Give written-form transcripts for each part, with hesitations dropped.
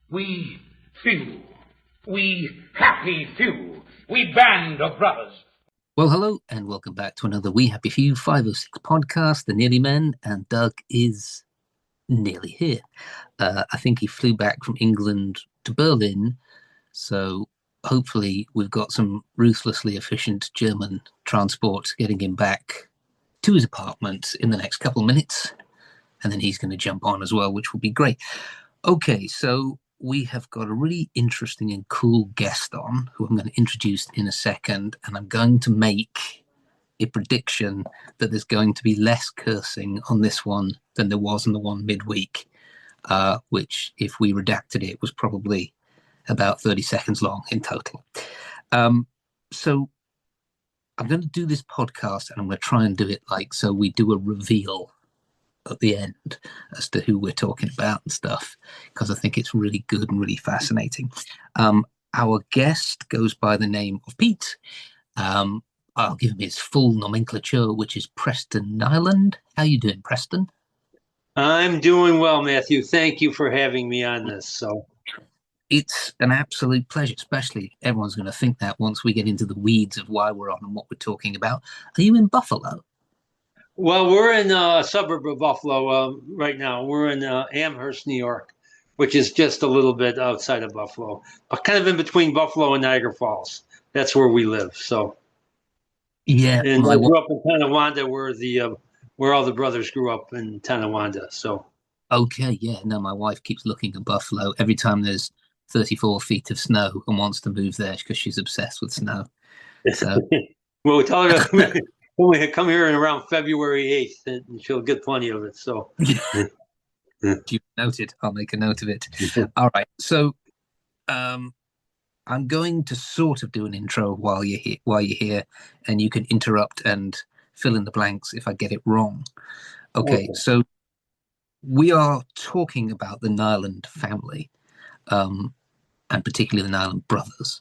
We few, we happy few, we band of brothers. Well, hello, and welcome back to another We Happy Few 506 podcast, The Nearly Men, and Doug is nearly here. I think he flew back from England to Berlin, so hopefully we've got some ruthlessly efficient German transport getting him back to his apartment in the next couple of minutes, and then he's going to jump on as well, which will be great. Okay, so we have got a really interesting and cool guest on who I'm going to introduce in a second, and I'm going to make a prediction that there's going to be less cursing on this one than there was on the one midweek, which, if we redacted it, was probably about 30 seconds long in total. So I'm going to do this podcast, and I'm going to try and do it so we do a reveal at the end as to who we're talking about and stuff, because I think it's really good and really fascinating. Our guest goes by the name of Pete. I'll give him his full nomenclature, which is Preston Niland. How you doing, Preston? I'm doing well, Matthew. Thank you for having me on this. So it's an absolute pleasure, especially everyone's going to think that once we get into the weeds of why we're on and what we're talking about. Are you in Buffalo? Well, we're in a suburb of Buffalo right now. We're in Amherst, New York, which is just a little bit outside of Buffalo, but kind of in between Buffalo and Niagara Falls. That's where we live. So, yeah, and I grew up in Tonawanda, where all the brothers grew up in Tonawanda. So, okay, yeah, no, my wife keeps looking at Buffalo every time there's 34 feet of snow and wants to move there because she's obsessed with snow. So, well, we tell her. When we come here in around February 8th, and she'll get plenty of it. So, you noted. I'll make a note of it. All right. So, I'm going to sort of do an intro while you're here, and you can interrupt and fill in the blanks if I get it wrong. Okay. So, we are talking about the Niland family, and particularly the Niland brothers.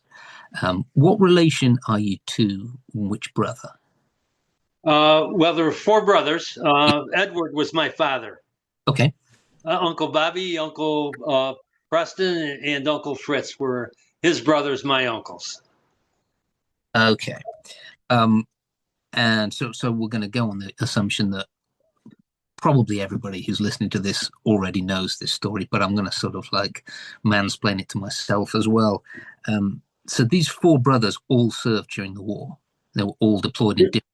What relation are you to which brother? Well, there were four brothers. Edward was my father. Okay. Uncle Bobby, Uncle Preston, and Uncle Fritz were his brothers, my uncles. Okay. And so we're going to go on the assumption that probably everybody who's listening to this already knows this story, but I'm going to sort of mansplain it to myself as well. So these four brothers all served during the war. They were all deployed in different.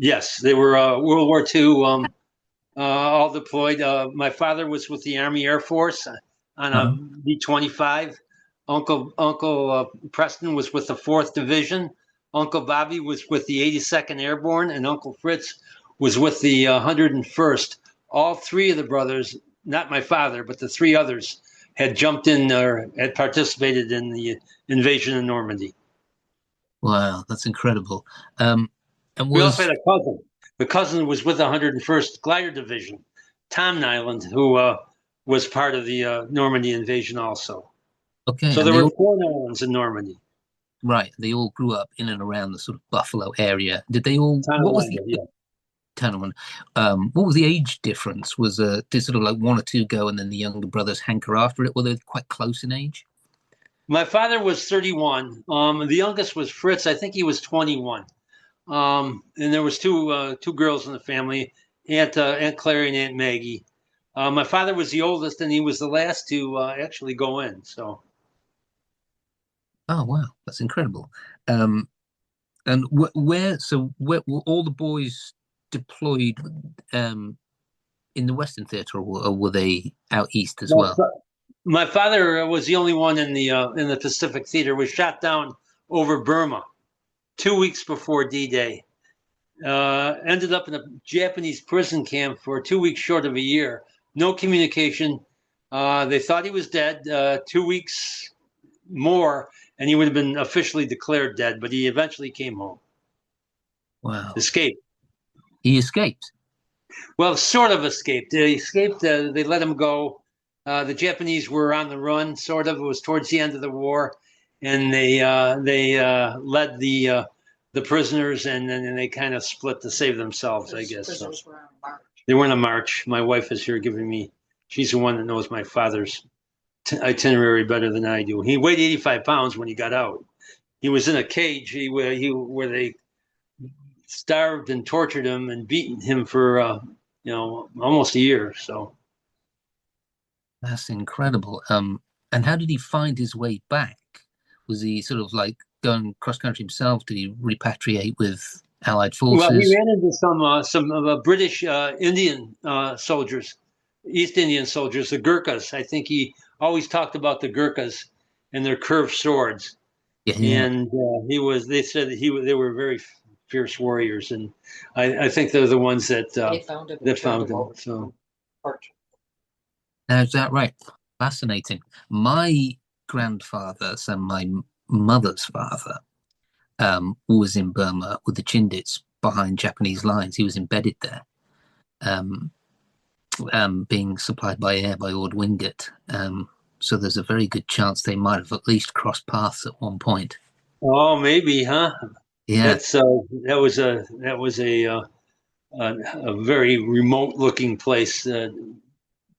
Yes, they were World War II, all deployed. My father was with the Army Air Force on a B-25. Uncle Preston was with the 4th Division. Uncle Bobby was with the 82nd Airborne, and Uncle Fritz was with the 101st. All three of the brothers, not my father, but the three others, had jumped in or had participated in the invasion of Normandy. Wow, that's incredible. We also had a cousin. The cousin was with the 101st Glider Division, Tom Niland, who was part of the Normandy invasion also. Okay. So there were 4 Nilands in Normandy. Right. They all grew up in and around the sort of Buffalo area. Did they all? What was the age difference? Did sort of one or two go and then the younger brothers hanker after it? Were they quite close in age? My father was 31. The youngest was Fritz. I think he was 21. And there was two girls in the family, Aunt Clary and Aunt Maggie. My father was the oldest, and he was the last to actually go in. So. Oh wow, that's incredible. And where were all the boys deployed in the Western Theatre, or were they out east as well? My father was the only one in the Pacific Theater. Was shot down over Burma 2 weeks before D-Day. Ended up in a Japanese prison camp for 2 weeks short of a year. No communication. They thought he was dead. 2 weeks more, and he would have been officially declared dead, but he eventually came home. Wow. Escaped. He escaped? Well, sort of escaped. He escaped. They let him go. The Japanese were on the run, sort of. It was towards the end of the war, and they led the prisoners, and then they kind of split to save themselves, I guess. So. They were on a march. My wife is here giving me She's the one that knows my father's itinerary better than I do. He weighed 85 pounds when he got out. He was in a cage where they starved and tortured him and beaten him for almost a year. So That's incredible. And how did he find his way back? Was he sort of like going cross country himself? Did he repatriate with Allied well, he forces? ran into some British Indian soldiers, East Indian soldiers, the Gurkhas. I think he always talked about the Gurkhas and their curved swords. Yeah. And they said that they were very fierce warriors, and I think they're the ones that found him. So Now, is that right? Fascinating. My grandfather, so my mother's father, was in Burma with the Chindits behind Japanese lines. He was embedded there, being supplied by air by Ord Wingate. So there's a very good chance they might have at least crossed paths at one point. Oh, maybe, huh? Yeah. That was a very remote looking place,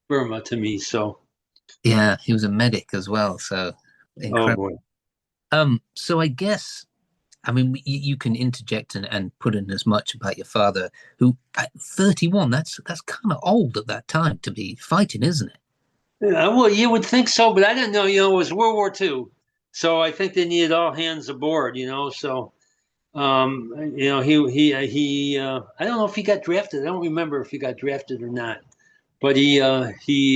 Burma, to me. So yeah, he was a medic as well. So incredible. Oh boy. So I guess, I mean, you can interject and put in as much about your father, who at 31, that's kind of old at that time to be fighting, isn't it? Yeah, well, you would think so, but I didn't know. It was World War II, so I think they needed all hands aboard. So he I don't know if he got drafted. I don't remember if he got drafted or not, but he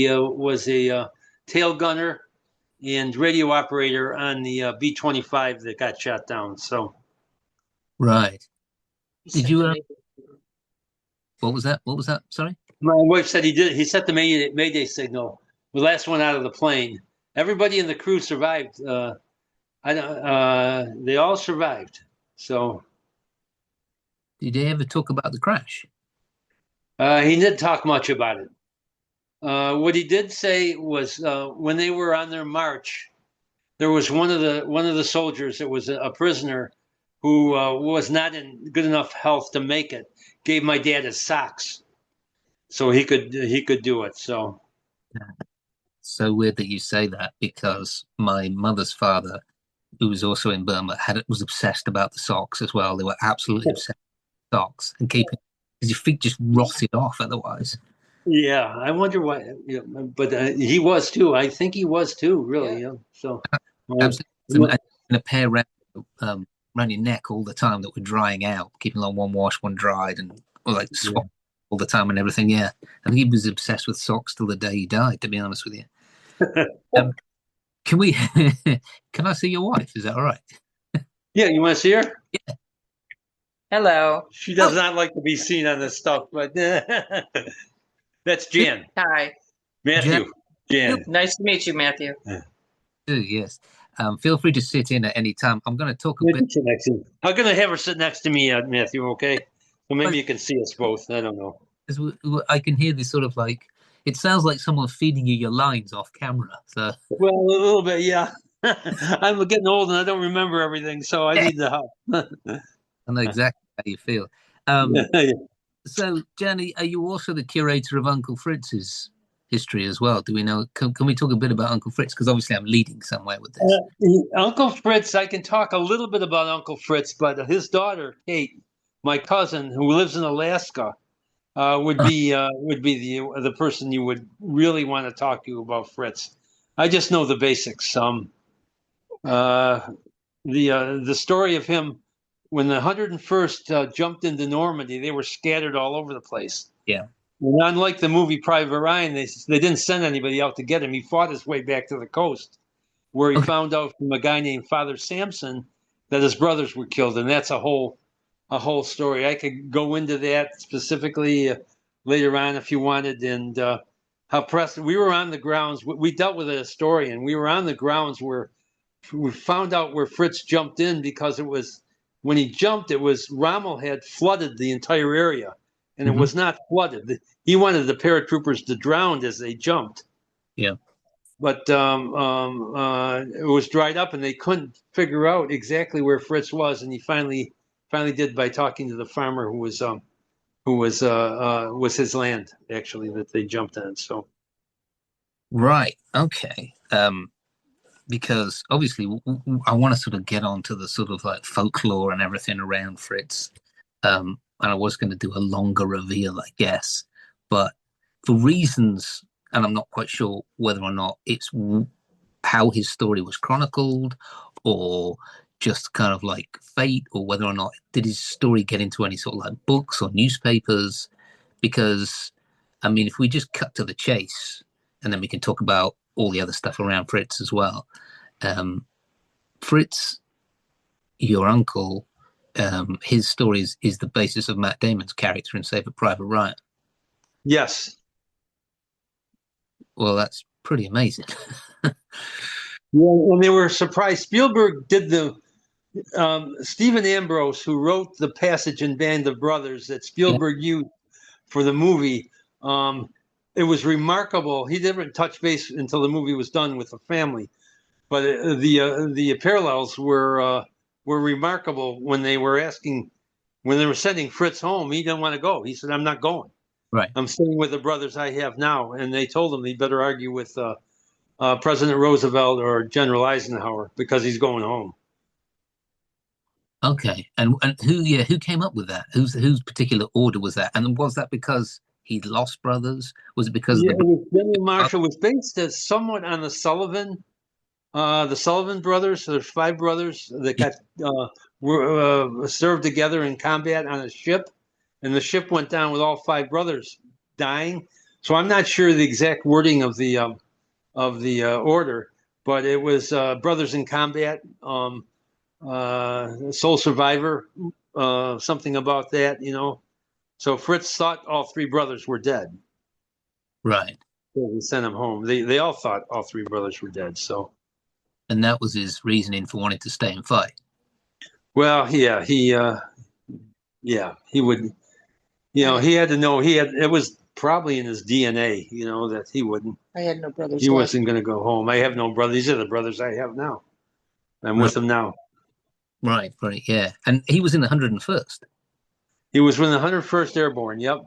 was a tail gunner and radio operator on the B-25 that got shot down. So right. Did you? What was that? What was that? Sorry. my wife said he did. He set the Mayday signal, the last one out of the plane. Everybody in the crew survived. They all survived. So Did they ever talk about the crash? he didn't talk much about it. What he did say was when they were on their march, there was one of the soldiers that was a prisoner who was not in good enough health to make it. Gave my dad his socks, so he could do it. So So weird that you say that, because my mother's father, who was also in Burma, was obsessed about the socks as well. They were absolutely obsessed with socks and keeping, because your feet just rotted off otherwise. yeah, I wonder why. But he was too. I think he was too. Really. Yeah. So Absolutely. And a pair around your neck all the time that were drying out, keeping on one wash, one dried, and like swap all the time and everything. Yeah, I think he was obsessed with socks till the day he died, to be honest with you. Can we? Can I see your wife? Is that all right? Yeah, you want to see her? Yeah. Hello. She does not like to be seen on this stuff, but that's Jan. Hi. Matthew. Jan. Nice to meet you, Matthew. Yes. Feel free to sit in at any time. I'm going to talk a bit. I'm going to have her sit next to me, Matthew. Okay, so maybe you can see us both. I don't know. I can hear this sort of like, it sounds like someone feeding you your lines off camera. So well, a little bit, yeah. I'm getting old and I don't remember everything, so I need the help. I know exactly how you feel. So, Jenny, are you also the curator of Uncle Fritz's history as well? Do we know? Can we talk a bit about Uncle Fritz? Because obviously I'm leading somewhere with this. Uncle Fritz, I can talk a little bit about Uncle Fritz, but his daughter, Kate, my cousin, who lives in Alaska, would be the person you would really want to talk to about Fritz. I just know the basics. The story of him when the 101st jumped into Normandy, they were scattered all over the place. Yeah. And unlike the movie Private Ryan, they didn't send anybody out to get him. He fought his way back to the coast, where he found out from a guy named Father Sampson that his brothers were killed, and that's a whole story. I could go into that specifically later on if you wanted, and how Preston. We were on the grounds. We dealt with a historian. We were on the grounds where we found out where Fritz jumped in, because it was when he jumped. It was Rommel had flooded the entire area, and it was not flooded. He wanted the paratroopers to drown as they jumped. Yeah. But it was dried up, and they couldn't figure out exactly where Fritz was, and he finally did by talking to the farmer who was his land actually that they jumped on. So Right. Okay. Because obviously I want to sort of get on to the sort of like folklore and everything around Fritz. And I was going to do a longer reveal, I guess, but for reasons, and I'm not quite sure whether or not it's how his story was chronicled, or just kind of like fate, or whether or not did his story get into any sort of like books or newspapers. Because, I mean, if we just cut to the chase, and then we can talk about all the other stuff around Fritz as well. Fritz, your uncle, his story is the basis of Matt Damon's character in Saving Private Ryan. Yes. Well, that's pretty amazing. Yeah, and they were surprised. Spielberg did the Stephen Ambrose, who wrote the passage in Band of Brothers that Spielberg used for the movie. It was remarkable. He didn't touch base until the movie was done with the family, but the parallels were remarkable when they were sending Fritz home. He didn't want to go. He said, "I'm not going. Right. I'm staying with the brothers I have now." And they told him he better argue with President Roosevelt or General Eisenhower because he's going home. Okay. And who came up with that? Whose particular order was that? And was that because he'd lost brothers? Was it because General Marshall was based somewhat on the Sullivan brothers? There's 5 brothers that got served together in combat on a ship, and the ship went down with all 5 brothers dying. So I'm not sure the exact wording of the order, but it was brothers in combat, sole survivor, something about that, So Fritz thought all 3 brothers were dead. Right. So he sent them home. They all thought all 3 brothers were dead. So. And that was his reasoning for wanting to stay and fight. Well, yeah, he would, he had to know it was probably in his DNA, that he wouldn't. I had no brothers. He wasn't going to go home. I have no brothers. These are the brothers I have now. I'm with them now. Right, yeah. And he was in the 101st. He was in the 101st Airborne, yep.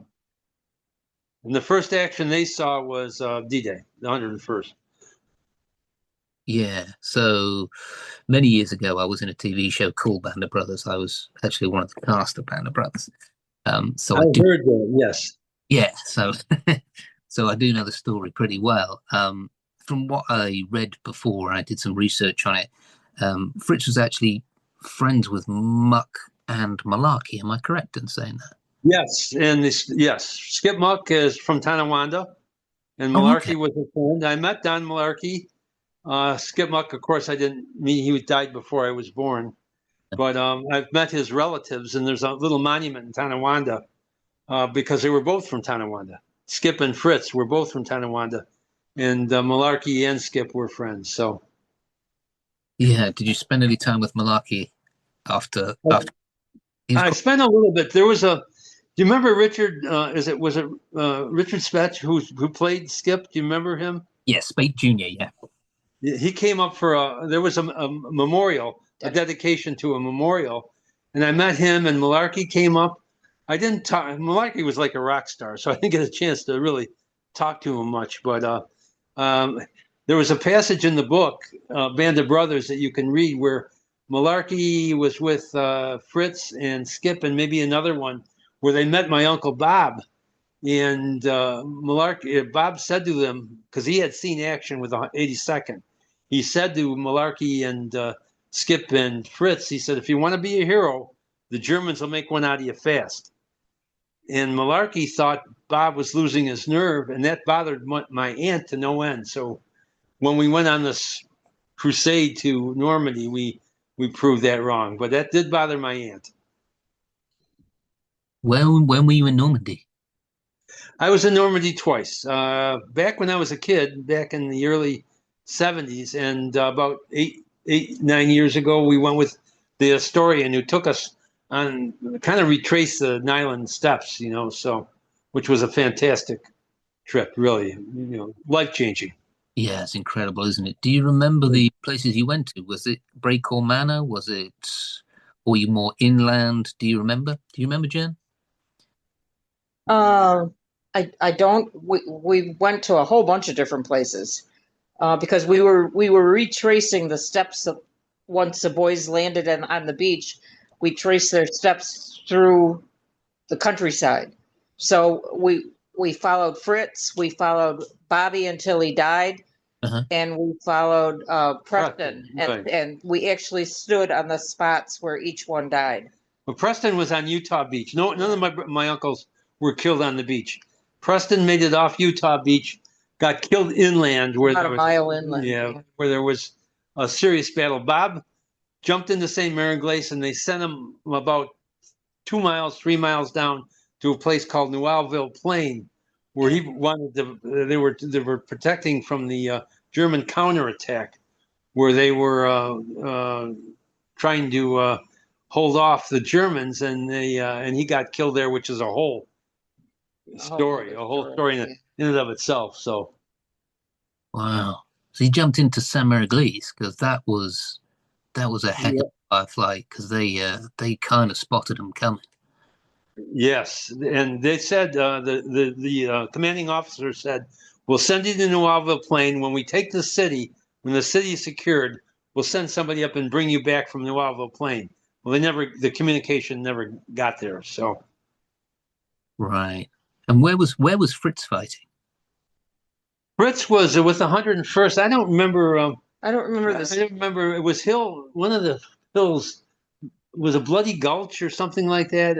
And the first action they saw was D-Day, the 101st. Yeah, so many years ago, I was in a TV show called Band of Brothers. I was actually one of the cast of Band of Brothers. So I heard that, yes. Yeah, so I do know the story pretty well. From what I read before, I did some research on it. Fritz was actually friends with Muck and Malarkey. Am I correct in saying that? Yes, and Skip Muck is from Tonawanda, and Malarkey was a friend. I met Don Malarkey. Skip Muck, of course, I didn't meet. He died before I was born. But I've met his relatives, and there's a little monument in Tonawanda because they were both from Tonawanda. Skip and Fritz were both from Tonawanda, and Malarkey and Skip were friends. So, yeah. Did you spend any time with Malarkey after? I spent a little bit. There was do you remember Richard? Was it Richard Spetch who played Skip? Do you remember him? Yes, Spate Jr. Yeah. He came up for there was a memorial, a dedication to a memorial, and I met him, and Malarkey came up. I didn't talk. Malarkey was like a rock star, so I didn't get a chance to really talk to him much. But there was a passage in the book, Band of Brothers, that you can read where Malarkey was with Fritz and Skip and maybe another one, where they met my Uncle Bob. And Bob said to them, because he had seen action with the 82nd, he said to Malarkey and Skip and Fritz, he said, if you want to be a hero, the Germans will make one out of you fast. And Malarkey thought Bob was losing his nerve, and that bothered my aunt to no end. So when we went on this crusade to Normandy, we proved that wrong. But that did bother my aunt. When were you in Normandy? I was in Normandy twice. Back when I was a kid, back in the early 70s, and about 9 years ago, we went with the historian who took us on, kind of retraced the Niland steps, which was a fantastic trip, really, life-changing. Yeah, it's incredible, isn't it? Do you remember the places you went to? Was it Breakour Manor? Or were you more inland? Do you remember? Do you remember, Jen? I don't. We went to a whole bunch of different places because we were retracing the steps of once the boys landed on the beach. We traced their steps through the countryside. So we followed Fritz, we followed Bobby until he died, Uh-huh. and we followed Preston, Right. and we actually stood on the spots where each one died. Well, Preston was on Utah Beach. No, none of my uncles were killed on the beach. Preston made it off Utah Beach, got killed inland where About there a was mile inland. where there was a serious battle. Bob jumped into St. Mary Glace, and they sent him about 2 miles, 3 miles down to a place called Newellville Plain, where he wanted to. They were protecting from the German counterattack, where they were trying to hold off the Germans, and he got killed there, which is a whole story in and of itself. So, Wow. So he jumped into San Mariglis because that was a heck of a flight because they kind of spotted him coming. yes, and they said the commanding officer said, "We'll send you to Newellville Plain when we take the city. When the city is secured, we'll send somebody up and bring you back from Newellville Plain." Well, the communication never got there. So, Right. And where was Fritz fighting? Fritz was with the 101st. I don't remember. I don't remember this. I don't remember. It was one of the hills was a Bloody Gulch or something like that.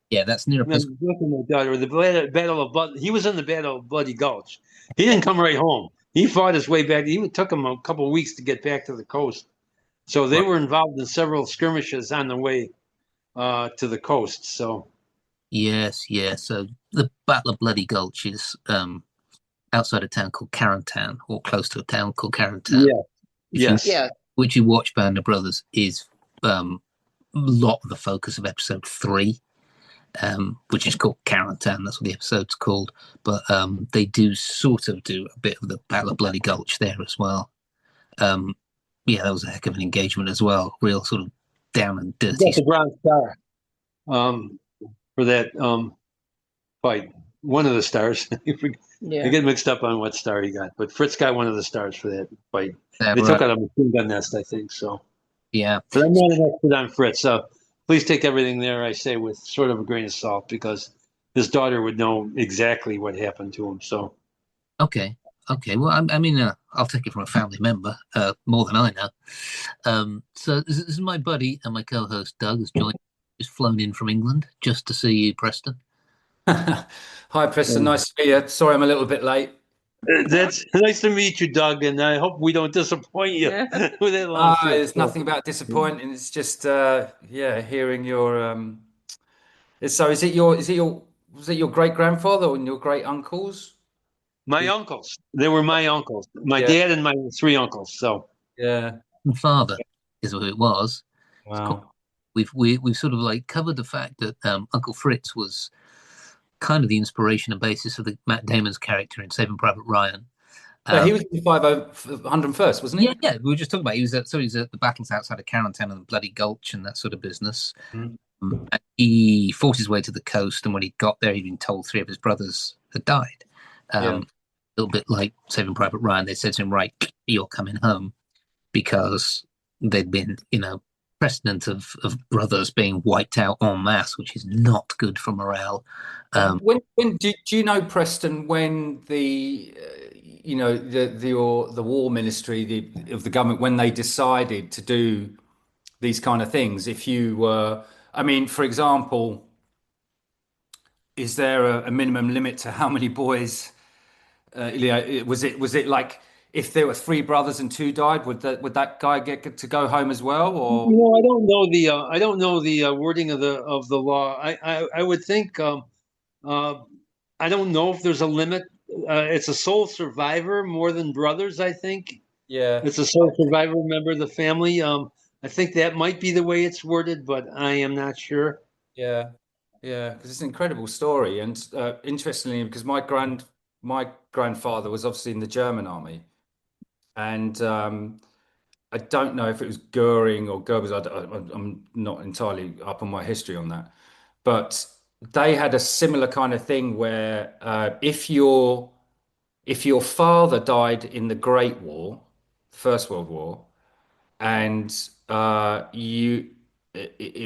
Yeah, that's near a place. Or the Battle of Blood. He was in the Battle of Bloody Gulch. He didn't come right home. He fought his way back. It took him a couple of weeks to get back to the coast. So they were involved in several skirmishes on the way to the coast. So Yes, yeah. So the Battle of Bloody Gulch is outside a town called Carentan, or close to a town called Carentan. yes. Which you watch Band of Brothers is a lot of the focus of episode 3, which is called Carentan. That's what the episode's called. But they do sort of do a bit of the Battle of Bloody Gulch there as well. Yeah, that was a heck of an engagement as well. Real sort of down and dirty. Got the Bronze Star for that fight. One of the stars. I get mixed up on what star he got, but Fritz got one of the stars for that fight. They took out a machine gun nest, I think. So yeah, but I'm not an expert on Fritz, so please take everything there I say with sort of a grain of salt, because his daughter would know exactly what happened to him. So okay. Well, I mean, I'll take it from a family member, more than I know. So this is my buddy and my co-host Doug has joined. Just flown in from England just to see you, Preston. Hi, Preston. Nice to be here. Sorry, I'm a little bit late. That's nice to meet you, Doug, and I hope we don't disappoint you with that long trip. There's nothing about disappointing. It's just hearing your. So is it your great grandfather and your great uncles? My uncles. They were my uncles. My dad and my 3 uncles. So yeah, and father is what it was. wow. We've sort of like covered the fact that Uncle Fritz was kind of the inspiration and basis of Matt Damon's character in Saving Private Ryan. He was the 101st, wasn't he? Yeah. We were just talking about he was at the battles outside of Carentan and the Bloody Gulch and that sort of business. Mm. And he fought his way to the coast, and when he got there, he'd been told 3 of his brothers had died. A little bit like Saving Private Ryan, they said to him, "Right, you're coming home," because they'd been, precedent of brothers being wiped out en masse, which is not good for morale. When do you know, Preston, when the the war ministry of the government, when they decided to do these kind of things? If you were, I mean, for example, is there a minimum limit to how many boys? Was it like if there were 3 brothers and 2 died, would that guy get to go home as well? Or I don't know the wording of the law. I would think I don't know if there's a limit. It's a sole survivor more than brothers, I think. Yeah, It's a sole survivor member of the family. I think that might be the way it's worded, but I am not sure. yeah, because it's an incredible story, and interestingly, because my grandfather was obviously in the German army, and I don't know if it was Goering or Goebbels. I'm not entirely up on my history on that, but they had a similar kind of thing where if your father died in the Great War, First World War, and it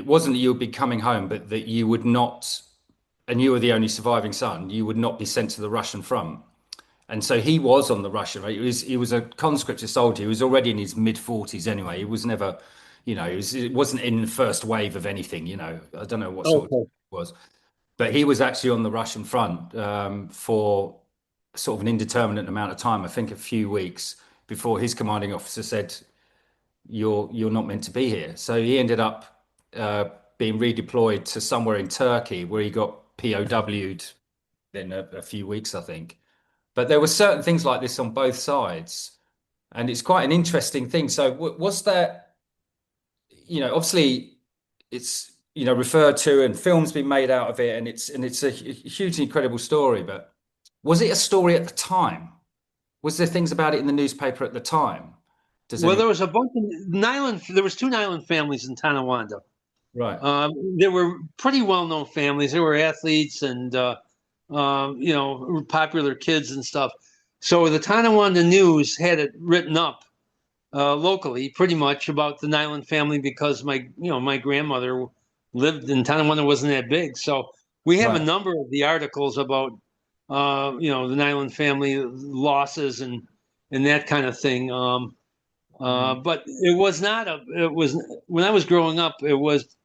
wasn't that you would be coming home, but that you would not, and you were the only surviving son, you would not be sent to the Russian front. And so he was on the Russian front. He was a conscripted soldier. He was already in his mid 40s anyway. He was never, it wasn't in the first wave of anything. I don't know what sort of Okay. it was, but he was actually on the Russian front for sort of an indeterminate amount of time. I think a few weeks before his commanding officer said, you're not meant to be here. So he ended up being redeployed to somewhere in Turkey where he got POW'd in a few weeks, I think. But there were certain things like this on both sides, and it's quite an interesting thing. So was there, obviously it's referred to and films been made out of it, and it's a hugely incredible story. But was it a story at the time? Was there things about it in the newspaper at the time? Well, there was a bunch of Niland. There was two Niland families in Tonawanda. Right. They were pretty well-known families. They were athletes and popular kids and stuff. So the Tonawanda News had it written up locally, pretty much about the Niland family because my grandmother lived in Tonawanda, wasn't that big. So we have a Right. number of the articles about the Niland family losses and that kind of thing. But it was not when I was growing up, it was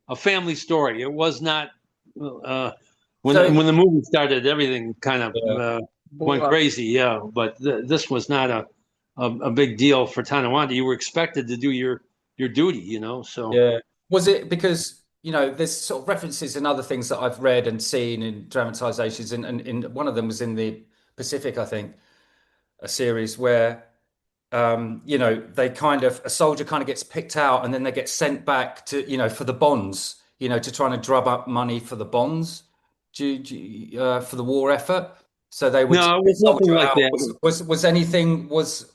a family story. It was not when the movie started, everything kind of went crazy. Yeah, but this was not a big deal for Tonawanda. You were expected to do your duty, So Yeah. Was it because, there's sort of references and other things that I've read and seen in dramatizations, and one of them was in the Pacific, I think, a series where they a soldier kind of gets picked out and then they get sent back to, for the bonds, to try and drum up money for the bonds, for the war effort. So they would no, it take the was nothing soldier like out. that.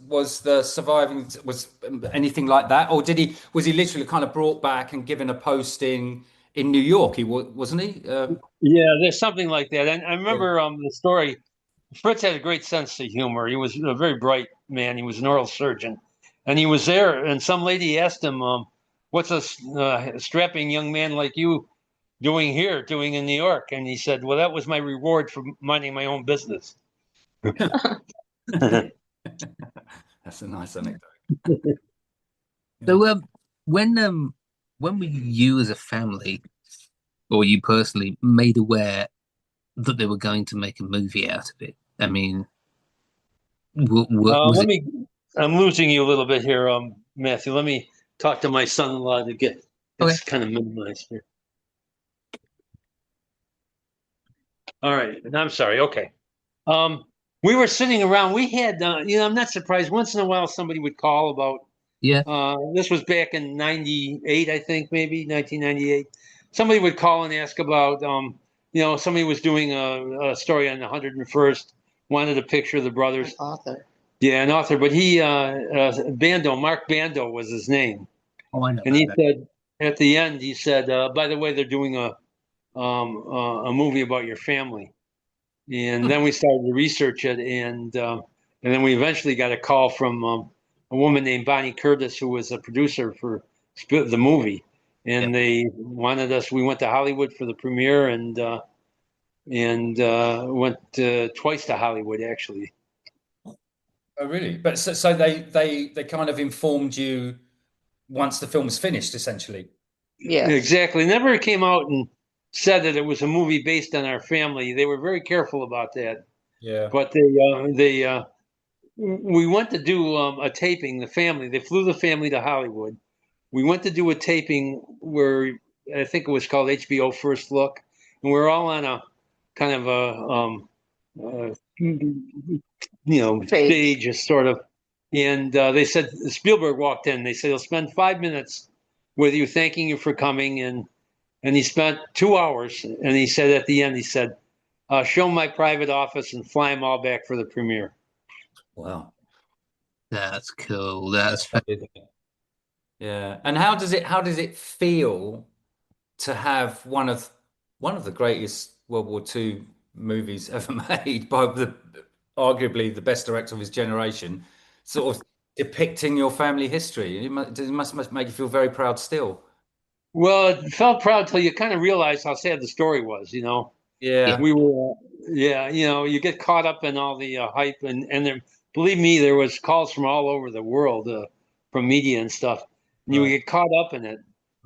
Was the surviving, was anything like that, or was he literally kind of brought back and given a posting in New York? He wasn't he? Yeah, there's something like that. And I remember the story. Fritz had a great sense of humor. He was a very bright man. He was an oral surgeon, and he was there. And some lady asked him, "What's a strapping young man like you doing in New York?" And he said, "Well, that was my reward for minding my own business." That's a nice anecdote. So, when were you as a family, or you personally, made aware that they were going to make a movie out of it? I mean, was it? I'm losing you a little bit here, Matthew. Let me talk to my son-in-law to get Okay. this kind of minimized here. All right, I'm sorry. Okay. We were sitting around. We had, I'm not surprised. Once in a while, somebody would call about. Yeah. This was back in '98, I think, maybe 1998. Somebody would call and ask about, somebody was doing a story on the 101st, wanted a picture of the brothers. An author. Yeah, an author, but he, Mark Bando was his name. Oh, I know. And he said, at the end, he said, by the way, they're doing a movie about your family. And then we started to research it, and then we eventually got a call from a woman named Bonnie Curtis, who was a producer for the movie, and they wanted us. We went to Hollywood for the premiere, and went twice to Hollywood actually. Oh, really? But so they kind of informed you once the film was finished, essentially. Yeah. Exactly. Never came out and said that it was a movie based on our family. They were very careful about that. Yeah. But we went to do a taping. The family, they flew the family to Hollywood. We went to do a taping where I think it was called HBO First Look, and we're all on a kind of stage, sort of. And they said Spielberg walked in. They said he'll spend 5 minutes with you, thanking you for coming, and he spent 2 hours. And he said at the end, he said, "Show my private office and fly them all back for the premiere." Wow. That's cool. That's Yeah. And how does it feel to have one of one of the greatest World War II movies ever made by arguably the best director of his generation, sort of depicting your family history. It must make you feel very proud still. Well, it felt proud till you kind of realized how sad the story was. Yeah. We were, yeah, you get caught up in all the hype, and there, believe me, there was calls from all over the world, from media and stuff. And you would Right. get caught up in it.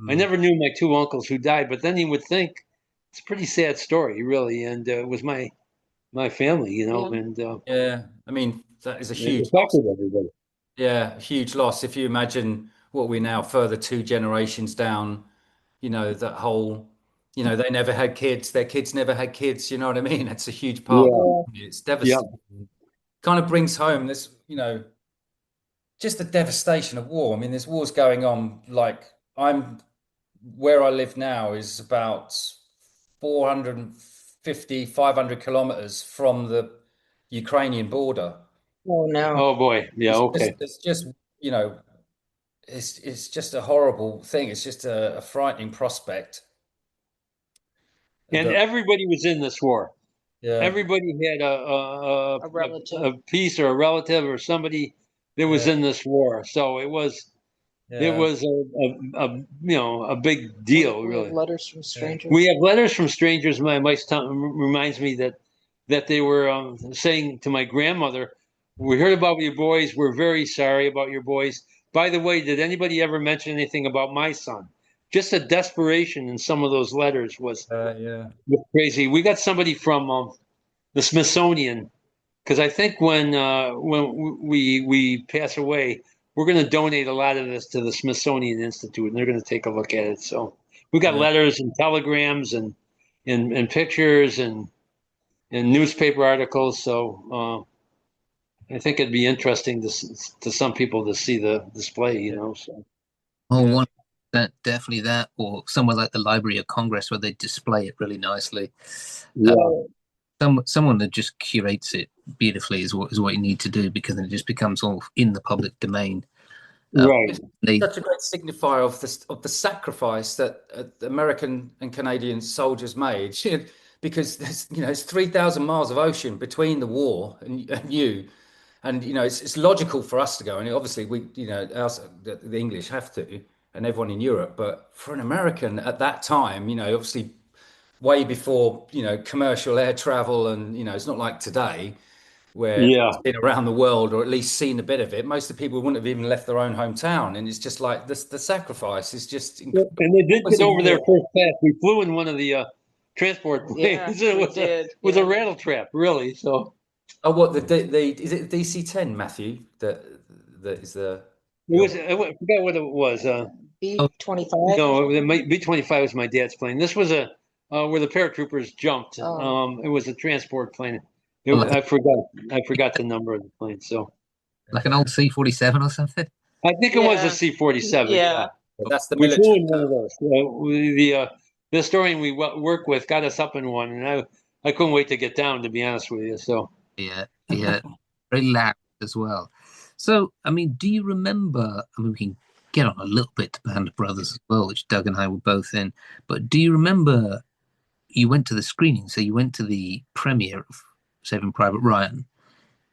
I Mm. never knew my two uncles who died, but then you would think it's a pretty sad story, really, and it was my family, Yeah. and Yeah, I mean, that is a it huge loss. affected everybody. Yeah, huge loss. If you imagine what we now further two generations down, that whole, they never had kids, their kids never had kids, you know what I mean? That's a huge part. Yeah, It's yeah, devastating. Kind of brings home this, just the devastation of war. I mean, there's wars going on. Like, where I live now is about 450, 500 kilometers from the Ukrainian border. Oh no. oh boy, yeah, okay. It's just, you know, it's just a horrible thing. It's just a frightening prospect. And That, everybody was in this war. yeah, Everybody had A relative. a piece or a relative or somebody that was yeah, in this war. So it yeah, was a big deal, We have really. letters from yeah, strangers. We have letters from strangers. My reminds me that they were saying to my grandmother, "We heard about your boys. We're very sorry about your boys. By the way, did anybody ever mention anything about my son?" Just a desperation in some of those letters yeah. was crazy. We got somebody from the Smithsonian because I think when we pass away, we're going to donate a lot of this to the Smithsonian Institute, and they're going to take a look at it. So we got Yeah. letters and telegrams and pictures and newspaper articles. So I think it'd be interesting to some people to see the display. So Oh, Yeah. one that definitely that, or somewhere like the Library of Congress where they display it really nicely. yeah, Someone that just curates it beautifully is what you need to do, because then it just becomes all in the public domain. right, It's They such a great signifier of the sacrifice that the American and Canadian soldiers made, because it's 3,000 miles of ocean between the war and you, and it's logical for us to go, and obviously we, the English have to, and everyone in Europe, but for an American at that time, obviously way before commercial air travel, and it's not like today where yeah. it's been around the world or at least seen a bit of it. Most of the people wouldn't have even left their own hometown, and it's just like the sacrifice is just Yep, and they did always get in over there war. first class. We flew in one of the transport Yeah, planes. It we was did. was Yeah. a rattle trap, really. So Oh, what the is it DC-10, Matthew? That is it your was. I forgot what it was. oh B-25. No, the B-25 was my dad's plane. This was a where the paratroopers jumped. Oh. It was a transport plane. like I forgot the number of the plane. So like an old C-47 or something. I think it was a Yeah. C-47. Yeah. that's the We flew military in one of term. those. The historian we work with got us up in one, and I couldn't wait to get down. To be honest with you, so. Yeah, yeah, very loud as well. So, I mean, do you remember? I mean, we can get on a little bit to Band of Brothers as well, which Doug and I were both in. But do you remember you went to the screening? So you went to the premiere of Saving Private Ryan.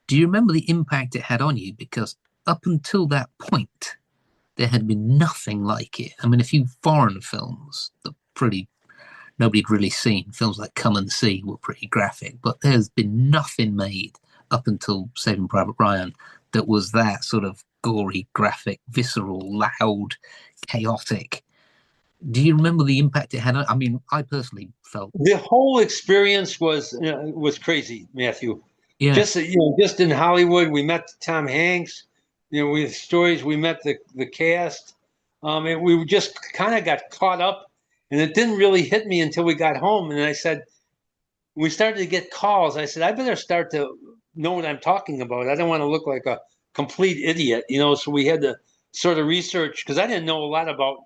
Do you remember the impact it had on you? Because up until that point, there had been nothing like it. I mean, a few foreign films that nobody had really seen. Films like Come and See were pretty graphic, but there's been nothing made up until Saving Private Ryan that was that sort of gory, graphic, visceral, loud, chaotic. Do you remember the impact it had? I mean, I personally felt, The whole experience was crazy, Matthew. yeah, Just in Hollywood, we met Tom Hanks. We had stories. We met the cast. And we just kind of got caught up, and it didn't really hit me until we got home. And I said, we started to get calls. I said, I better start to know what I'm talking about. I don't want to look like a complete idiot, So we had to sort of research because I didn't know a lot about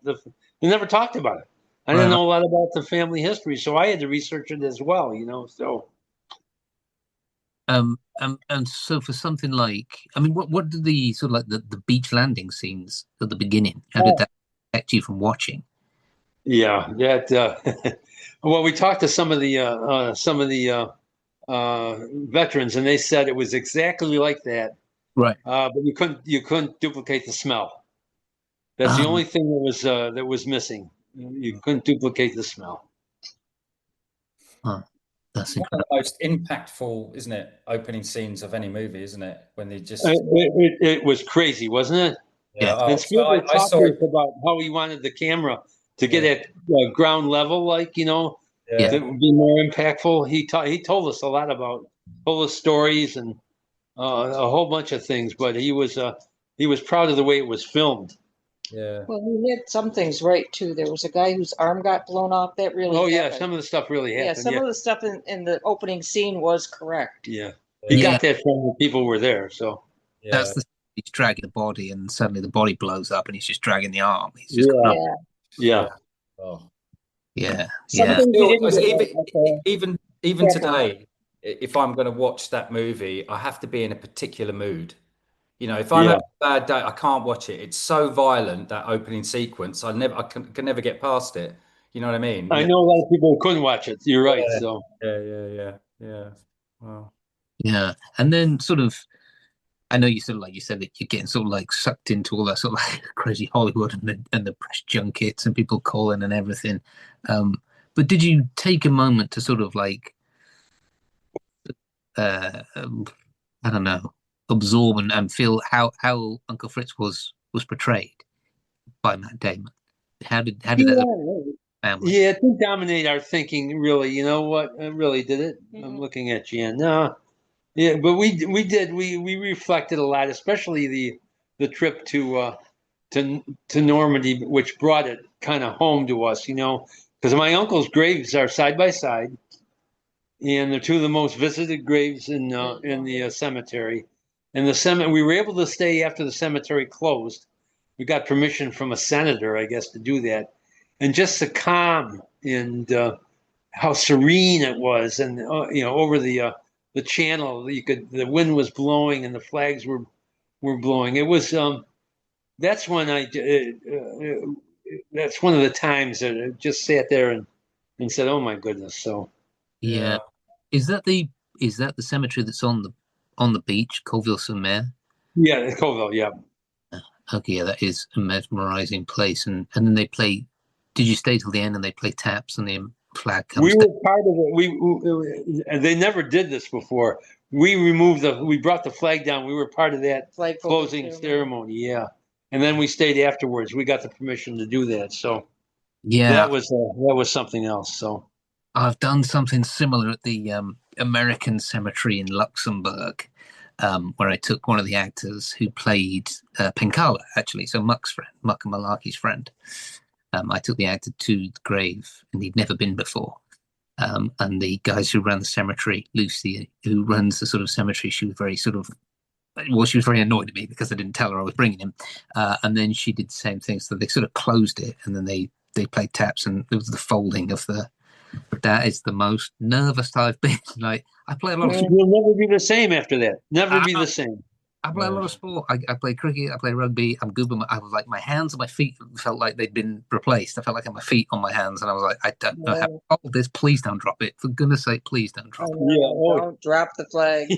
we never talked about it. I didn't right. know a lot about the family history, so I had to research it as well, So And so for something like, I mean, what did the sort of like the beach landing scenes at the beginning? How did that affect you from watching? Yeah, that. Well, we talked to some of the veterans, and they said it was exactly like that. Right. But you couldn't duplicate the smell. That's the only thing that was missing. You couldn't duplicate the smell. That's One of incredible. the most impactful, isn't it? Opening scenes of any movie, isn't it? When they just It was crazy, wasn't it? Yeah. And So Spielberg I talked saw to it. us about how he wanted the camera to get Yeah. at ground level, like Yeah. that would be more impactful. He told us a lot told us stories and a whole bunch of things. But he was proud of the way it was filmed. Yeah. Well, he had some things right too. There was a guy whose arm got blown off. That really Oh yeah, happened. some of the stuff really Yeah, happened. some Yeah, of the stuff in the opening scene was correct. yeah. He Yeah. got that from the people who were there. So Yeah. That's he's dragging the body, and suddenly the body blows up, and he's just dragging the arm. He's just yeah. Oh. yeah. Some Yeah. things Still, you didn't get, even Yeah. today, if I'm going to watch that movie, I have to be in a particular mood. If I'm Yeah. having a bad day, I can't watch it. It's so violent, that opening sequence. I can never get past it. You know what I mean? I know a lot of people who couldn't watch it. You're right. Yeah. So Yeah. Wow. Yeah. And then sort of, I know you sort of like you said that you're getting sort of like sucked into all that sort of like crazy Hollywood and the press junkets and people calling and everything. But did you take a moment to sort of like, I don't know, absorb and feel how Uncle Fritz was portrayed by Matt Damon? How did that look family? yeah, it did dominate our thinking. Really, you know what? It really did it. I'm Mhm. looking at Jan. No, yeah, but we reflected a lot, especially the trip to Normandy, which brought it kind of home to us. Because my uncle's graves are side by side, and they're two of the most visited graves in the cemetery. And we were able to stay after the cemetery closed. We got permission from a senator, I guess, to do that, and just the calm and how serene it was, and over the channel, the wind was blowing and the flags were blowing. It was that's when that's one of the times that I just sat there and said, "Oh my goodness!" So Yeah. Is that the cemetery that's on the beach, Colville-sur-Mer? yeah, it's Colville, yeah. Okay, yeah, that is a mesmerizing place. And then they play. Did you stay till the end and they play taps and the flag comes We down? were part of it. And they never did this before. We brought the flag down. We were part of that Flag closing ceremony. Yeah, and then we stayed afterwards. We got the permission to do that. So Yeah, that was something else. So I've done something similar at the American Cemetery in Luxembourg, where I took one of the actors who played Penkala, actually, so Muck and Malarkey's friend. I took the actor to the grave, and he'd never been before. And the guys who ran the cemetery, Lucy, who runs the sort of cemetery, she was very annoyed at me because I didn't tell her I was bringing him. And then she did the same thing, so they sort of closed it, and then they played taps, and it was the folding of the. That is the most nervous I've been. Like I play a lot of. you'll never be the same after that. Never be the same. I play a lot of sport. I play cricket. I play rugby. I'm good with I was like my hands and my feet felt like they'd been replaced. I felt like I had my feet on my hands, and I was like, I don't know how to hold this. Please don't drop it. For goodness' sake, please don't drop it. Don't drop the flag.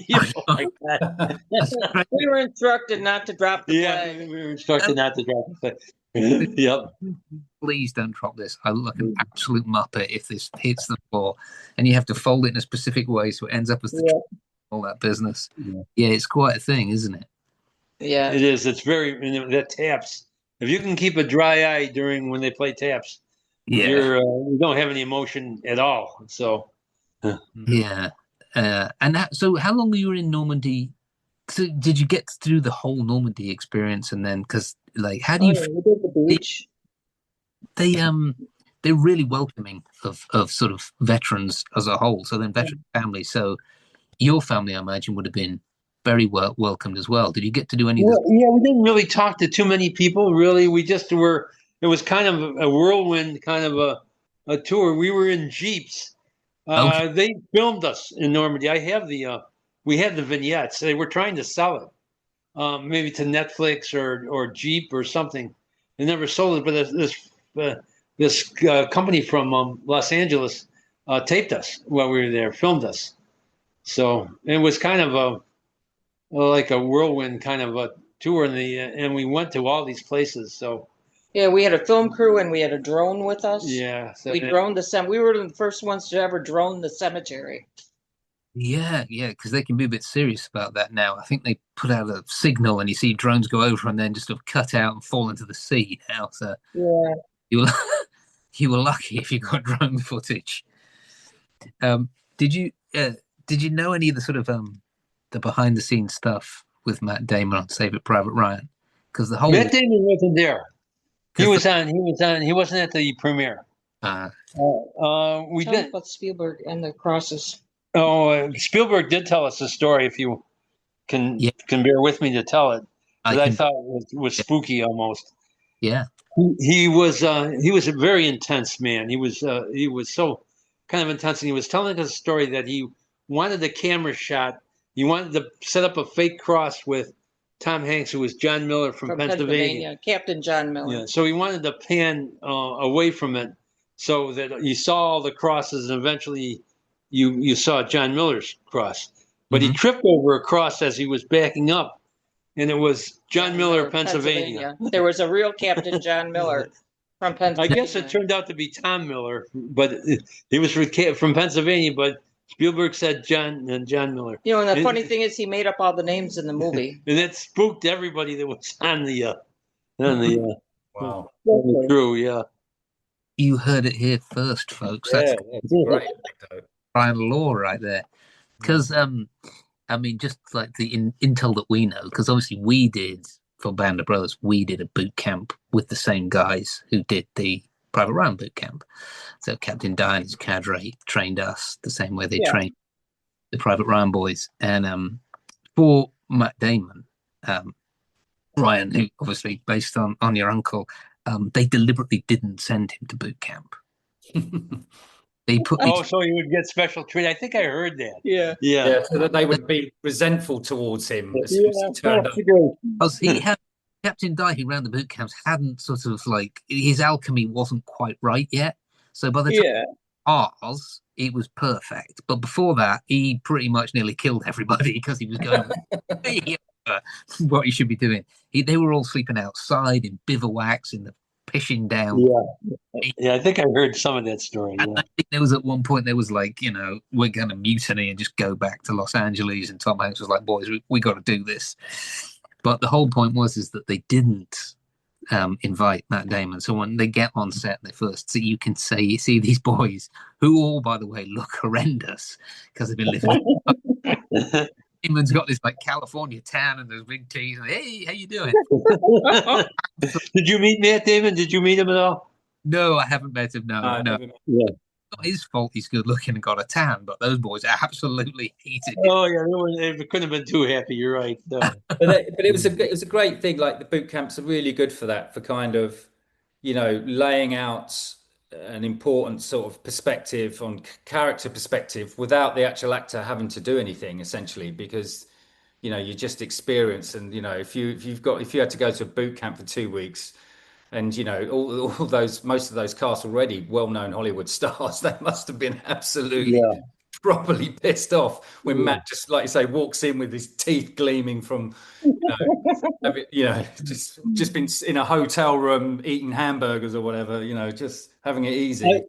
That's We were instructed not to drop the Yeah, flag. we were instructed not to drop the flag. Yep. Please don't drop this. I look like an absolute muppet if this hits the floor, and you have to fold it in a specific way so it ends up as the all that business. Yeah, it's quite a thing, isn't it? Yeah. It is. It's very that taps. If you can keep a dry eye during when they play taps, you don't have any emotion at all. So Yeah. So how long were you in Normandy? So did you get through the whole Normandy experience, and then because like how do you? We did the beach. They're really welcoming of sort of veterans as a whole. So then veteran families. So your family, I imagine, would have been very welcomed as well. Did you get to do any of this? Yeah, we didn't really talk to too many people. Really, we just were. It was kind of a whirlwind, kind of a tour. We were in jeeps. Okay. They filmed us in Normandy. We had the vignettes. They were trying to sell it, maybe to Netflix or Jeep or something. They never sold it, but this company from Los Angeles taped us while we were there, filmed us. So it was kind of like a whirlwind kind of a tour, and we went to all these places. So Yeah, we had a film crew and we had a drone with us. yeah, so, We droned we were the first ones to ever drone the cemetery. Yeah, because they can be a bit serious about that now. I think they put out a signal, and you see drones go over and then just sort of cut out and fall into the sea now. So Yeah. you were you were lucky if you got drone footage. Did you know any of the sort of the behind the scenes stuff with Matt Damon on Save It Private Ryan? Because the whole Matt Damon wasn't there. He wasn't at the premiere. We Tell me did. about Spielberg and the crosses. Oh, Spielberg did tell us the story. If you can bear with me to tell it, because I thought it was spooky almost. Yeah. He was a very intense man. He was so kind of intense, and he was telling us a story that he wanted the camera shot. He wanted to set up a fake cross with Tom Hanks, who was John Miller from Pennsylvania. Captain John Miller. Yeah, so he wanted to pan away from it so that you saw all the crosses, and eventually you saw John Miller's cross. But he tripped over a cross as he was backing up, and it was John Miller, Pennsylvania. There was a real Captain John Miller from Pennsylvania. I guess it turned out to be Tom Miller, but he was from Pennsylvania, but Spielberg said John Miller. You know, and the funny thing is he made up all the names in the movie. And it spooked everybody that was on the Wow. crew, yeah. You heard it here first, folks. Yeah, That's that's great. Brian Law right there. Because I mean, just like the intel that we know, because obviously we did for Band of Brothers, we did a boot camp with the same guys who did the Private Ryan boot camp. So Captain Dye and his cadre trained us the same way they trained the Private Ryan boys. And for Matt Damon, Ryan, who obviously based on your uncle, they deliberately didn't send him to boot camp. They put so he would get special treatment. I think I heard that. Yeah, so that they would be resentful towards him as soon as he turned up. Because he had Captain Dye, who ran the boot camps, hadn't sort of like his alchemy wasn't quite right yet. So by the time ours, it was perfect. But before that, he pretty much nearly killed everybody because he was going, what you should be doing. They were all sleeping outside in bivouacs in the pissing down. Yeah, I think I heard some of that story. And I think there was at one point there was like, we're going to mutiny and just go back to Los Angeles. And Tom Hanks was like, boys, we got to do this. But the whole point was that they didn't invite Matt Damon. So when they get on set, they first see you see these boys who all, by the way, look horrendous because they've been living. Damon's got this like California tan and those big teeth. And, hey, how you doing? Did you meet Matt Damon? Did you meet him at all? No, I haven't met him. No. Yeah. It's not his fault he's good looking and got a tan, but those boys absolutely hated him. Oh yeah, they couldn't have been too happy. You're right. No. but it was a great thing. Like the boot camps are really good for that, for kind of, laying out an important sort of perspective on character perspective without the actual actor having to do anything, essentially, because you just experience. And if you had to go to a boot camp for 2 weeks, and most of those cast already well-known Hollywood stars, they must have been absolutely properly pissed off when Matt, just like you say, walks in with his teeth gleaming from just been in a hotel room eating hamburgers or whatever, just having it easy.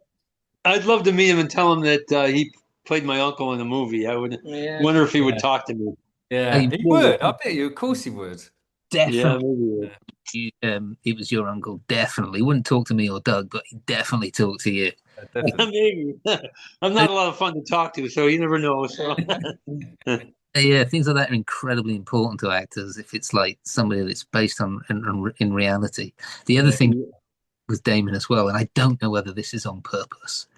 I'd love to meet him and tell him that he played my uncle in a movie. I would wonder if he would talk to me. Yeah, he would. I bet you, of course he would. Definitely. It was your uncle, definitely. Wouldn't talk to me or Doug, but he definitely talked to you. Maybe. I'm not a lot of fun to talk to, so you never know. So. Yeah, things like that are incredibly important to actors if it's like somebody that's based on in reality. The other thing with Damon as well, and I don't know whether this is on purpose,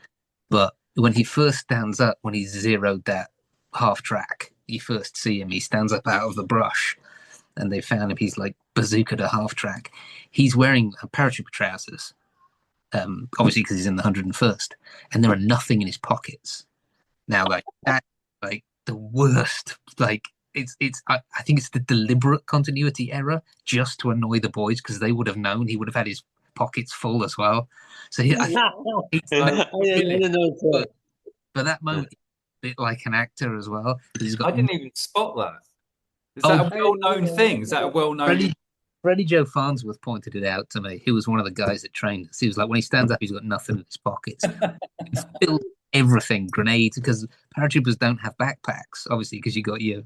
but when he first stands up, when he's zeroed that half track, you first see him, he stands up out of the brush, and they found him, he's like bazooka to half track. He's wearing paratrooper trousers, obviously because he's in the 101st, and there are nothing in his pockets. Now, like that, like the worst, like it's I think it's the deliberate continuity error just to annoy the boys, because they would have known he would have had his pockets full as well. So I didn't know that. but that moment, he's a bit like an actor as well. He's got I didn't even spot that. Is that a well-known thing? Is that a well-known? Freddie Joe Farnsworth pointed it out to me. He was one of the guys that trained us. He was like, when he stands up, he's got nothing in his pockets. He's filled everything, grenades, because paratroopers don't have backpacks, obviously, because you got your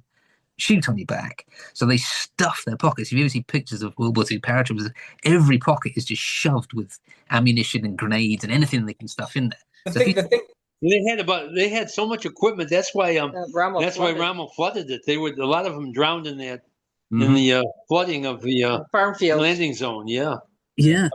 chute on your back. So they stuff their pockets. If you ever see pictures of World War II paratroopers, every pocket is just shoved with ammunition and grenades and anything they can stuff in there. They had so much equipment. That's why Rommel flooded it. A lot of them drowned in that. Mm-hmm. In the flooding of the farm field landing zone, yeah. I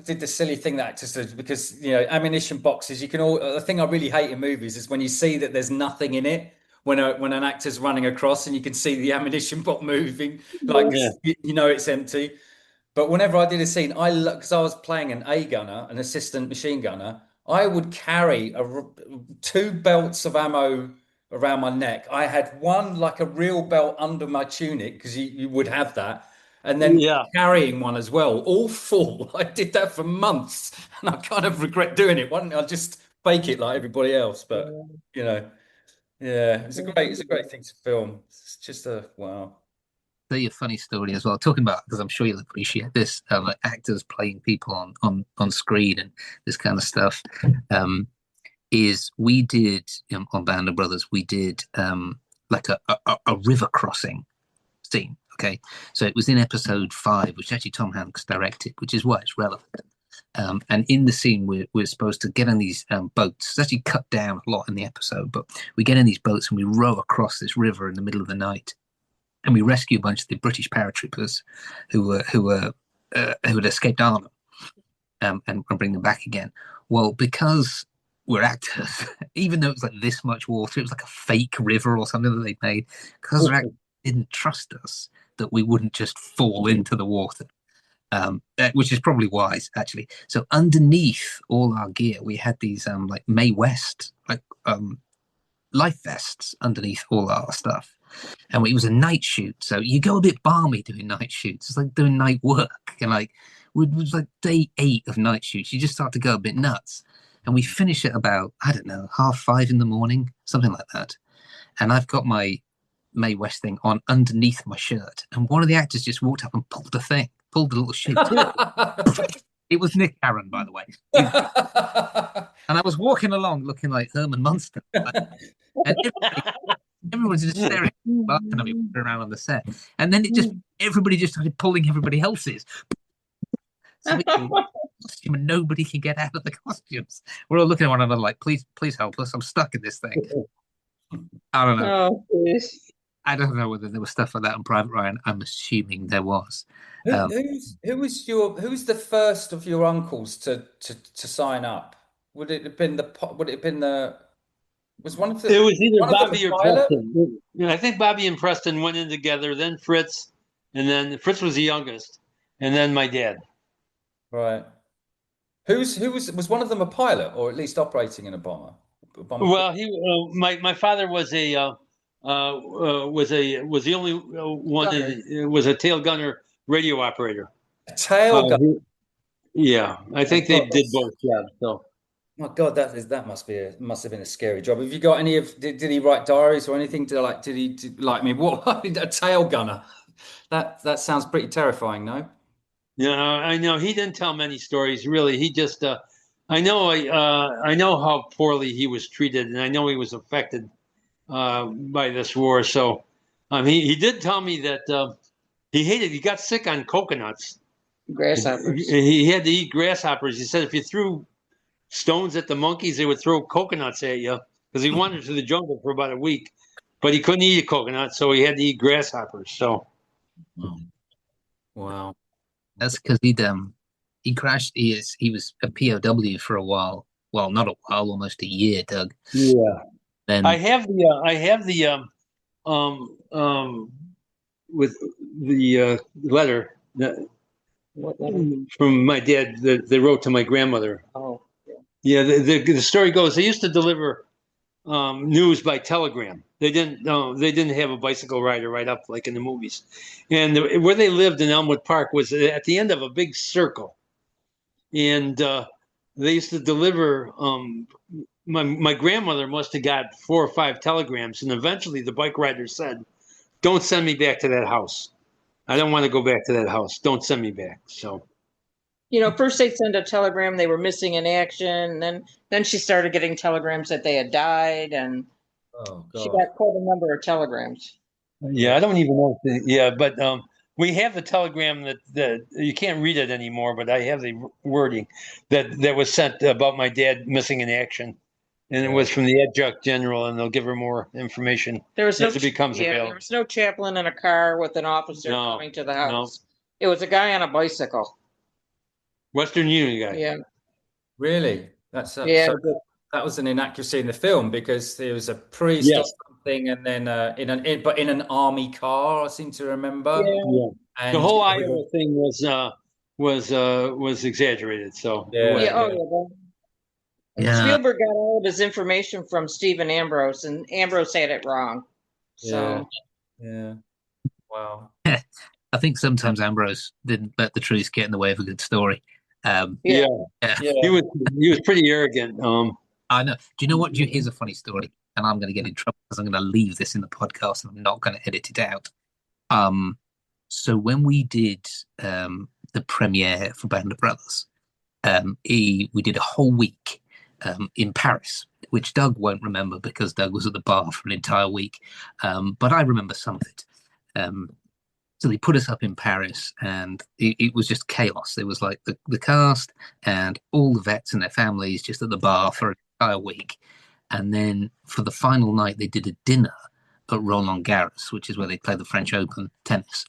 did the silly thing that just because ammunition boxes. The thing I really hate in movies is when you see that there's nothing in it. When an actor's running across and you can see the ammunition box moving, it's empty. But whenever I did a scene, because I was playing an A gunner, an assistant machine gunner, I would carry 2 belts of ammo around my neck. I had one like a real belt under my tunic because you would have that, and then carrying one as well, all full. I did that for months, and I kind of regret doing it. Why didn't I just fake it like everybody else? But it's a great thing to film. It's just wow. Tell you a funny story as well. Talking about, because I'm sure you'll appreciate this, like actors playing people on screen and this kind of stuff. Is we did on Band of Brothers, we did like a river crossing scene. Okay, so it was in episode 5, which actually Tom Hanks directed, which is why it's relevant. And in the scene, we're supposed to get on these boats. It's actually cut down a lot in the episode, but we get in these boats and we row across this river in the middle of the night, and we rescue a bunch of the British paratroopers who had escaped Arnhem, and bring them back again. Well, because we're actors, even though it was like this much water, it was like a fake river or something that they made, because our actors didn't trust us that we wouldn't just fall into the water, which is probably wise, actually. So underneath all our gear, we had these like Mae West life vests underneath all our stuff, and it was a night shoot. So you go a bit balmy doing night shoots. It's like doing night work, and it was like day 8 of night shoots. You just start to go a bit nuts. And we finish at about, I don't know, 4:30 in the morning, something like that. And I've got my Mae West thing on underneath my shirt. And one of the actors just walked up and pulled the little chute. It was Nick Aaron, by the way. And I was walking along looking like Herman Munster. And everyone's just staring at me around on the set. And then everybody just started pulling everybody else's. So costume and nobody can get out of the costumes. We're all looking at one another like, please help us. I'm stuck in this thing. I don't know. Oh, I don't know whether there was stuff like that on Private Ryan. I'm assuming there was. Who's the first of your uncles to sign up? Would it have been was one of the? It was either Bobby or Preston. I think Bobby and Preston went in together. Then Fritz, and then Fritz was the youngest, and then my dad. Right. Who was one of them a pilot, or at least operating in a bomber? Well, my father was the only one that was a tail gunner radio operator. A tail gunner. Yeah, I think they did both jobs. So. My God, that must have been a scary job. Have you got any of? Did he write diaries or anything? Did he what a tail gunner? That sounds pretty terrifying, no? Yeah, I know he didn't tell many stories. Really, he just. I know how poorly he was treated, and I know he was affected by this war. So, he did tell me that he got sick on coconuts. Grasshoppers. He had to eat grasshoppers. He said if you threw stones at the monkeys, they would throw coconuts at you, because he wandered to the jungle for about a week, but he couldn't eat a coconut, so he had to eat grasshoppers. So, wow, that's because he crashed. He was a POW for a while. Well, not a while, almost a year, Doug. Yeah. Then I have the with the letter that from my dad that they wrote to my grandmother. Oh. Yeah, the story goes, they used to deliver news by telegram. They didn't have a bicycle rider right up like in the movies. And where they lived in Elmwood Park was at the end of a big circle. And they used to deliver. My grandmother must have got 4 or 5 telegrams, and eventually the bike rider said, "Don't send me back to that house. I don't want to go back to that house. Don't send me back." So, First they'd send a telegram they were missing in action, and then she started getting telegrams that they had died, and Oh she God. got quite a number of telegrams. yeah, I don't even know. But we have the telegram that you can't read it anymore, but I have the wording that was sent about my dad missing in action. And it was from the adjutant general, and they'll give her more information There was as it becomes there available. was no chaplain in a car with an officer No, coming to the house. It was a guy on a bicycle. Western Union guy. Yeah. Really? That's Yeah. so that was an inaccuracy in the film because there was a priest or Yes. something, and then in an army car, I seem to remember. Yeah. And The whole Iowa thing was exaggerated. So it Yeah. wasn't Yeah. good. Oh, yeah. Yeah. Spielberg got all of his information from Stephen Ambrose, and Ambrose had it wrong. So Yeah. Wow. I think sometimes Ambrose didn't let the truth get in the way of a good story. Yeah. Yeah. He was pretty arrogant. I know. Do you know what? Here's a funny story, and I'm going to get in trouble because I'm going to leave this in the podcast and I'm not going to edit it out. So when we did the premiere for Band of Brothers, we did a whole week in Paris, which Doug won't remember because Doug was at the bar for an entire week, but I remember some of it. So they put us up in Paris, and it was just chaos. It was like the cast and all the vets and their families just at the bar for an entire week. And then for the final night, they did a dinner at Roland Garros, which is where they play the French Open tennis.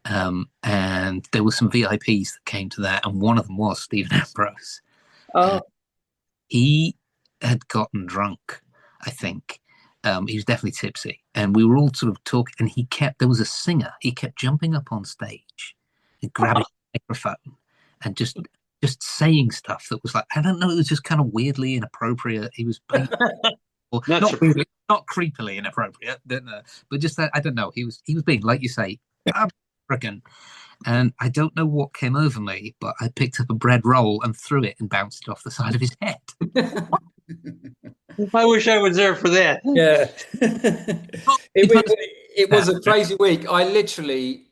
And there were some VIPs that came to that, and one of them was Stephen Ambrose. He had gotten drunk, I think. He was definitely tipsy, and we were all sort of talking, and there was a singer, he kept jumping up on stage and grabbing a microphone and just saying stuff that was like, I don't know, it was just kind of weirdly inappropriate. He was not creepily inappropriate, but just that, I don't know, he was being, like you say, arrogant. And I don't know what came over me, but I picked up a bread roll and threw it and bounced it off the side of his head. I wish I was there for that. Yeah. It was a crazy week. I literally,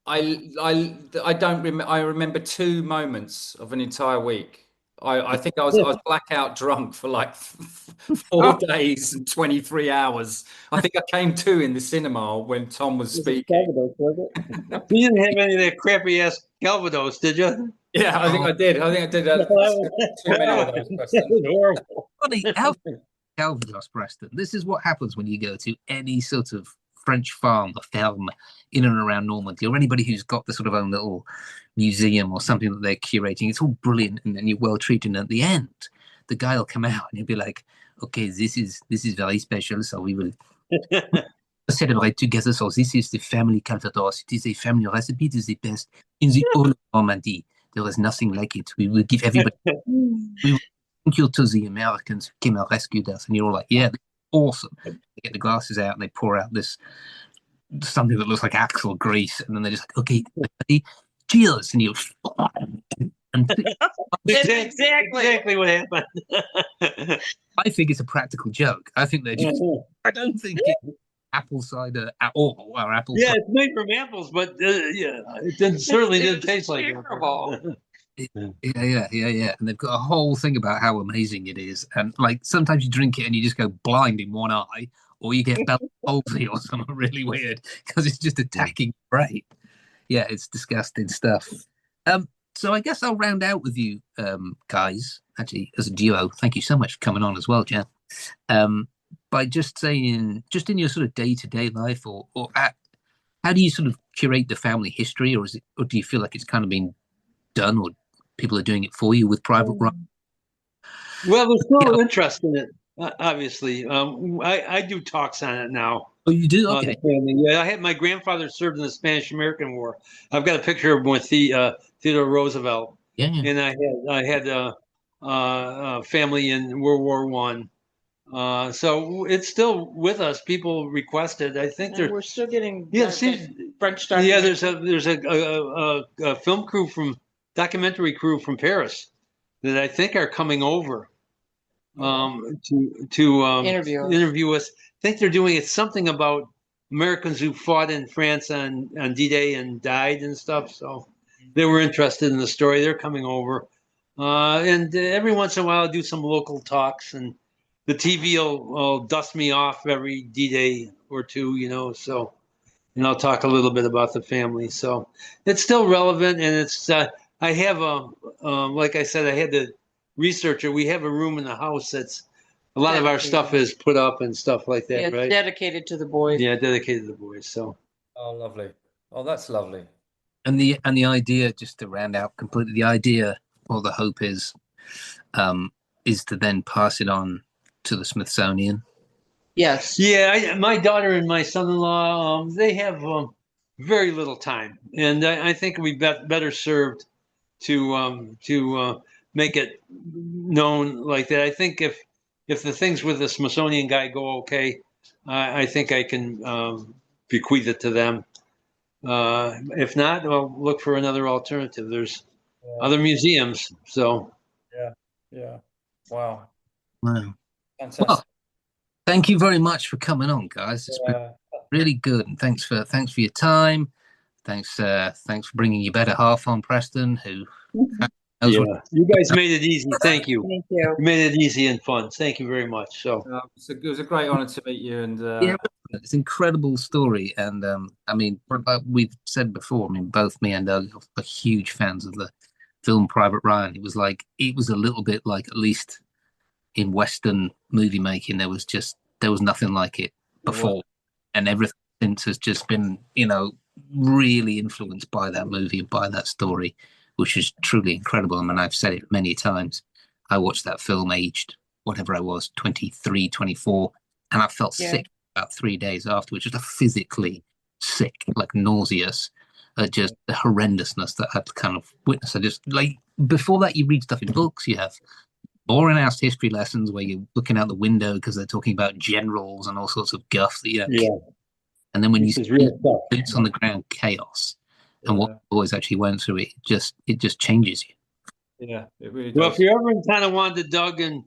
I don't remember. I remember 2 moments of an entire week. I think I was blackout drunk for like 4 days and 23 hours. I think I came to in the cinema when Tom was speaking. You didn't have any of that crappy ass Calvados, did you? Yeah, I think I did. Too many of those. That was horrible. Funny, Calvados, Preston. This is what happens when you go to any sort of French farm or ferme in and around Normandy, or anybody who's got the sort of own little museum or something that they're curating. It's all brilliant, and then you're well treated. And at the end, the guy will come out and he'll be like, "Okay, this is very special, so we will celebrate together. So this is the family Calvados. It is a family recipe. It is the best in the whole of Normandy. There is nothing like it. We will give everybody. We will thank you to the Americans who came and rescued us." And you're all like, "Yeah, that's awesome." They get the glasses out and they pour out this something that looks like axle grease, and then they're just like, "Okay, everybody, cheers!" And you and That's exactly what happened. I think it's a practical joke. I think they're just. I don't think it's apple cider at all, or apple. Yeah, it's made from apples, but it certainly didn't taste like terrible. Yeah. And they've got a whole thing about how amazing it is. And like sometimes you drink it and you just go blind in one eye, or you get Bell's palsy or something really weird because it's just attacking your brain. Yeah, it's disgusting stuff. So I guess I'll round out with you guys, actually, as a duo. Thank you so much for coming on as well, Jen. By just saying, just in your sort of day-to-day life, or how do you sort of curate the family history, or do you feel like it's kind of been done, or people are doing it for you with private right? Well, there's still interest in it, obviously. I do talks on it now. Oh, you do? Okay. Yeah, I had my grandfather served in the Spanish-American War. I've got a picture of him with Theodore Roosevelt. Yeah. And I had family in World War I. So it's still with us. People request it. I think And we're still getting French yeah. documentary. There's a film crew documentary crew from Paris that I think are coming over to interview us. I think they're doing it something about Americans who fought in France on D-Day and died and stuff. So they were interested in the story. They're coming over, and every once in a while, I do some local talks, and the TV will dust me off every D-Day or two, So, and I'll talk a little bit about the family. So it's still relevant, and it's. I have like I said, I had to research it. We have a room in the house that's a lot of our stuff is put up and stuff like that, Yeah, it's right? dedicated to the boys. Yeah, dedicated to the boys. So. Oh, lovely. Oh, that's lovely. And the idea, just to round out completely, the idea or the hope is to then pass it on to the Smithsonian. Yes. Yeah, my daughter and my son-in-law, they have very little time, and I think we'd be better served to make it known like that. I think if the things with the Smithsonian guy go okay, I think I can bequeath it to them. If not, I'll look for another alternative. There's other museums, so. Yeah. Wow. Fantastic. Well, thank you very much for coming on, guys. It's been really good, and thanks for your time. Thanks for bringing your better half on, Preston. Who? You guys made it easy. Thank you. Thank you. You made it easy and fun. Thank you very much. So it was a great honor to meet you, and yeah, it's an incredible story. And I mean, we've said before. I mean, both me and Doug are huge fans of the film Private Ryan. It was a little bit like, at least in Western movie making, there was nothing like it before, and everything since has just been, really influenced by that movie and by that story, which is truly incredible. I mean, I've said it many times. I watched that film aged whatever I was, 23, 24, and I felt sick about 3 days afterwards, just physically sick, like nauseous, just the horrendousness that I'd kind of witnessed. I just, like, before that, you read stuff in books, you have boring ass history lessons where you're looking out the window because they're talking about generals and all sorts of guff that and then when you see boots on the ground chaos and what boys actually went through, it just changes you. Yeah, it really does. Well, if you're ever in Tonawanda, Doug and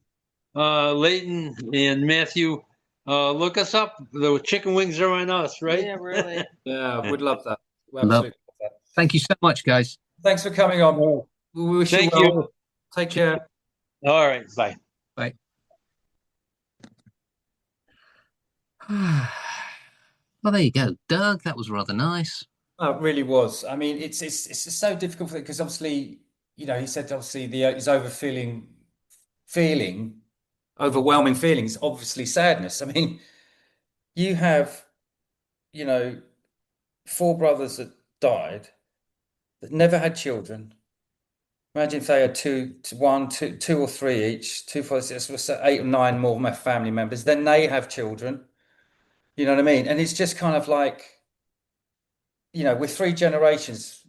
Leighton and Matthew, look us up. The chicken wings are on us, right? Yeah, really. Yeah, we'd love that. Absolutely love that. Thank you so much, guys. Thanks for coming on. We wish you well. Take care. All right. Bye. Bye. Well, there you go, Doug. That was rather nice. Oh, it really was. I mean, it's so difficult because obviously, he said obviously his overwhelming feelings, obviously sadness. I mean, you have, 4 brothers that died that never had children. Imagine if they had two or three each, 2, 4, 6, 8 or 9 more of my family members. Then they have children. You know what I mean? And it's just kind of like, we're 3 generations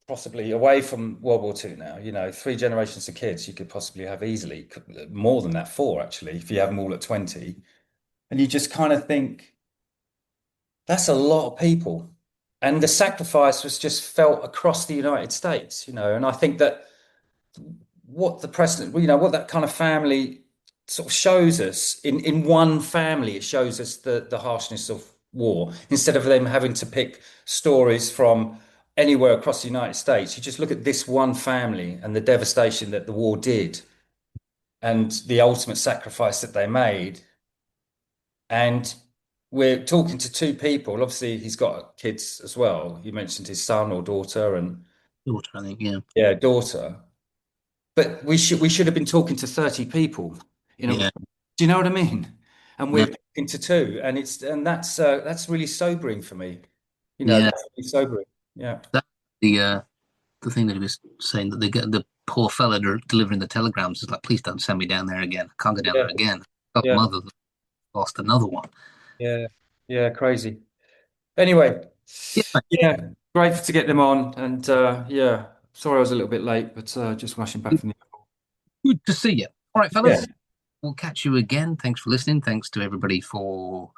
possibly away from World War II now. 3 generations of kids you could possibly have easily, more than that, 4 actually, if you have them all at 20. And you just kind of think, that's a lot of people. And the sacrifice was just felt across the United States, and I think that what the president, what that kind of family sort of shows us in one family, it shows us the harshness of war. Instead of them having to pick stories from anywhere across the United States, you just look at this one family and the devastation that the war did and the ultimate sacrifice that they made. And we're talking to 2 people. Obviously, he's got kids as well. You mentioned his son or daughter, and daughter, I think, yeah. Yeah, daughter. But we should have been talking to 30 people. Do you know what I mean? And we're talking to 2, and that's really sobering for me. That's really sobering. Yeah. That's the thing that he was saying, that the poor fella delivering the telegrams is like, please don't send me down there again. I can't go down there again. I've got mother that lost another one. Yeah, crazy. Anyway, great to get them on, and sorry I was a little bit late, but just rushing back from the airport. Good to see you. All right, fellas. we'll catch you again. Thanks for listening. Thanks to everybody for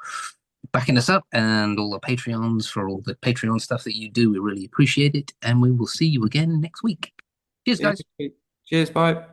backing us up and all the Patreons for all the Patreon stuff that you do. We really appreciate it. And we will see you again next week. Cheers, guys. Cheers, bye.